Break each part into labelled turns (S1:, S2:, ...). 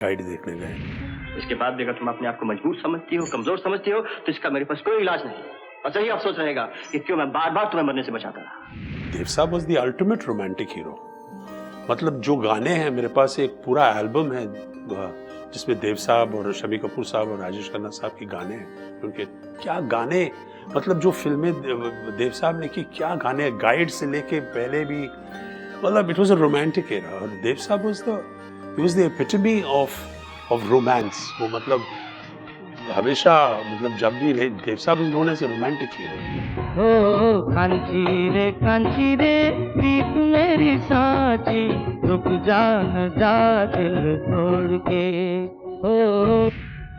S1: Guide देखने गए।
S2: इसके बाद भी अगर तुम अपने आप को मजबूर समझती हो, कमजोर समझती हो, तो इसका मेरे पास कोई इलाज नहीं। और यही अफसोस रहेगा कि क्यों मैं बार बार तुम्हें मरने से बचाता रहा।
S1: देव साहब was the ultimate romantic hero. मतलब जो गाने हैं, मेरे पास एक पूरा एल्बम है जिसमें देव साहब और शम्मी कपूर साहब और राजेश खन्ना साहब के गाने हैं। उनके क्या गाने, मतलब जो फिल्में देव साहब ने की, क्या गाने, गाइड से लेके पहले भी, मतलब it was a romantic era. और देव साहब was the epitome of romance. वो मतलब हमेशा, मतलब जब भी देव साहब is known as a romantic hero.
S3: ओ कांची रे प्रीत मेरी साची, रुक जा न जा दिल तोड़ के। ओ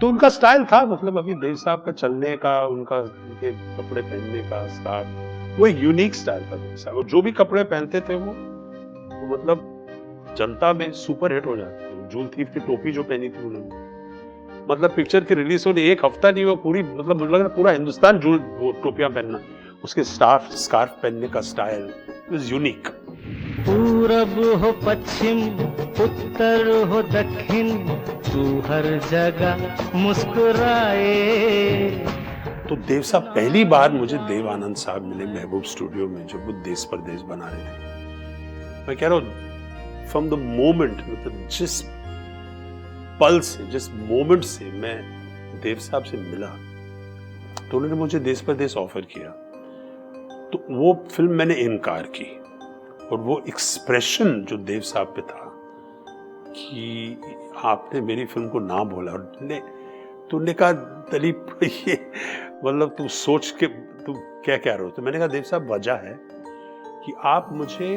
S1: तो उनका स्टाइल था, मतलब अभी देव साहब का चलने का, उनके कपड़े पहनने का स्टाइल, वो एक यूनिक स्टाइल था देव साहब। जो भी कपड़े पहनते थे वो मतलब जनता में सुपर हिट हो जाते थे। जूल थीफ की टोपी जो पहनी थी उन्होंने, मतलब पिक्चर की रिलीज होने एक हफ्ता नहीं हुआ, पूरी मतलब मुझे लग रहा पूरा हिंदुस्तान वो टोपियां पहनना, उसके स्कार्फ पहनने का स्टाइल वाज यूनिक।
S3: पूरब हो पश्चिम, उत्तर हो दक्षिण, तू हर जगह मुस्कुराए।
S1: तो देव साहब पहली बार मुझे देव आनंद साहब मिले महबूब स्टूडियो में, जब वो देश परदेश बना रहे थे। मैं कह रहा हूँ फ्रॉम द मोमेंट, मतलब जिस पल से, जिस मोमेंट से मैं देव साहब से मिला, तो उन्होंने मुझे देश परदेश ऑफर किया, तो वो फिल्म मैंने इनकार की। और वो एक्सप्रेशन जो देव साहब पे था कि आपने मेरी फिल्म को ना बोला, और तुमने कहा दिलीप ये मतलब तू सोच के तू क्या कह रहे हो। तो मैंने कहा देव साहब वजह है कि आप मुझे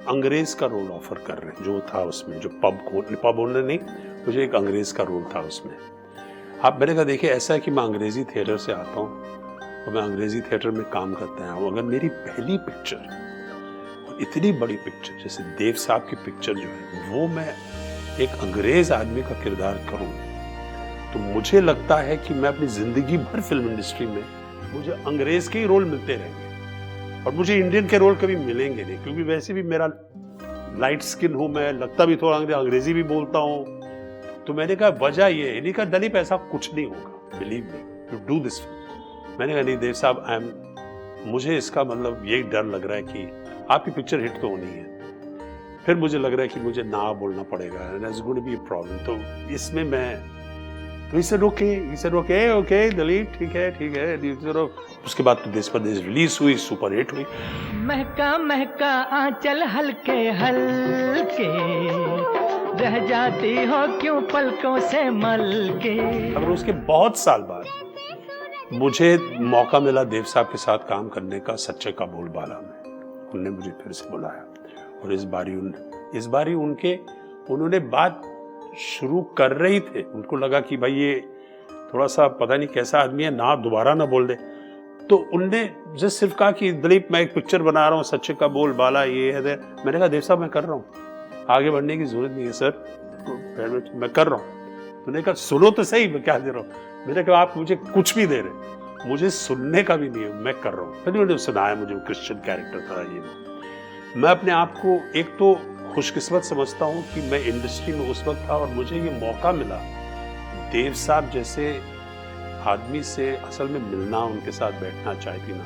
S1: अंग्रेज का रोल ऑफर कर रहे हैं, जो था उसमें, जो पब ओनर नहीं, मुझे एक अंग्रेज का रोल था उसमें। मैंने कहा देखिए ऐसा है कि मैं अंग्रेजी थिएटर से आता हूँ और मैं अंग्रेजी थिएटर में काम करता हूँ। अगर मेरी पहली पिक्चर, इतनी बड़ी पिक्चर जैसे देव साहब की पिक्चर जो है, वो मैं एक अंग्रेज आदमी का किरदार करूं, तो मुझे लगता है कि मैं अपनी जिंदगी भर फिल्म इंडस्ट्री में मुझे अंग्रेज के ही रोल मिलते रहेंगे और मुझे इंडियन के रोल कभी मिलेंगे नहीं, क्योंकि वैसे भी मेरा लाइट स्किन हूं, मैं लगता भी थोड़ा अंग्रेजी भी बोलता हूं। तो मैंने कहा वजह ये है। नहीं कहा दलीप ऐसा कुछ नहीं होगा, believe me, you do this. मैंने कहा नहीं देव साहब, मुझे इसका मतलब यही डर लग रहा है कि आपकी पिक्चर हिट तो होनी है, फिर मुझे लग रहा है कि मुझे ना बोलना पड़ेगा, and it's going to be a problem. तो इसमें मैं, तो he said okay दलीप, ठीक है। उसके बाद तो देश परदेश रिलीज हुई, सुपर हिट हुई।
S3: महका महका आंचल हल्के हल्के, रह जाती हो क्यों पलकों से मल के।
S1: अगर उसके बहुत साल बाद मुझे मौका मिला देव साहब के साथ काम करने का सच्चे का बोलबाला में, उन्होंने मुझे फिर से बुलाया, और इस बारी उन्होंने बात शुरू कर रही थे। उनको लगा कि भाई ये थोड़ा सा पता नहीं कैसा आदमी है, ना दोबारा ना बोल दे। तो उनने जस्ट सिर्फ कहा कि दिलीप मैं एक पिक्चर बना रहा हूँ, सच्चे का बोलबाला, ये है। मैंने कहा देव साहब मैं कर रहा हूँ, आगे बढ़ने की जरूरत नहीं है सर, मैं कर रहा हूँ। तो उन्होंने कहा सुनो तो सही, मैं क्या दे रहा हूँ। मैंने कहा आप मुझे कुछ भी दे रहे, मुझे सुनने का भी नहीं है, मैं कर रहा हूँ। फिर उन्होंने सुनाया मुझे, क्रिश्चियन कैरेक्टर था ये। मैं अपने आप को एक तो खुशकिस्मत समझता हूँ कि मैं इंडस्ट्री में उस वक्त था और मुझे ये मौका मिला देव साहब जैसे आदमी से असल में मिलना, उनके साथ बैठना, चाय पीना,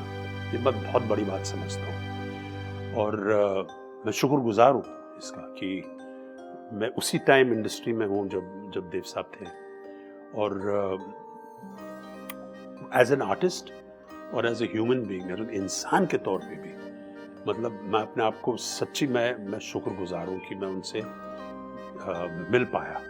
S1: ये मैं बहुत बड़ी बात समझता हूँ। और मैं शुक्रगुजार हूँ इसका कि मैं उसी टाइम इंडस्ट्री में हूँ जब देव साहब थे। और एज एन आर्टिस्ट और एज ए ह्यूमन बीइंग, इंसान के तौर पे भी, मतलब मैं अपने आप को सच्ची मैं शुक्रगुजार हूँ कि मैं उनसे मिल पाया।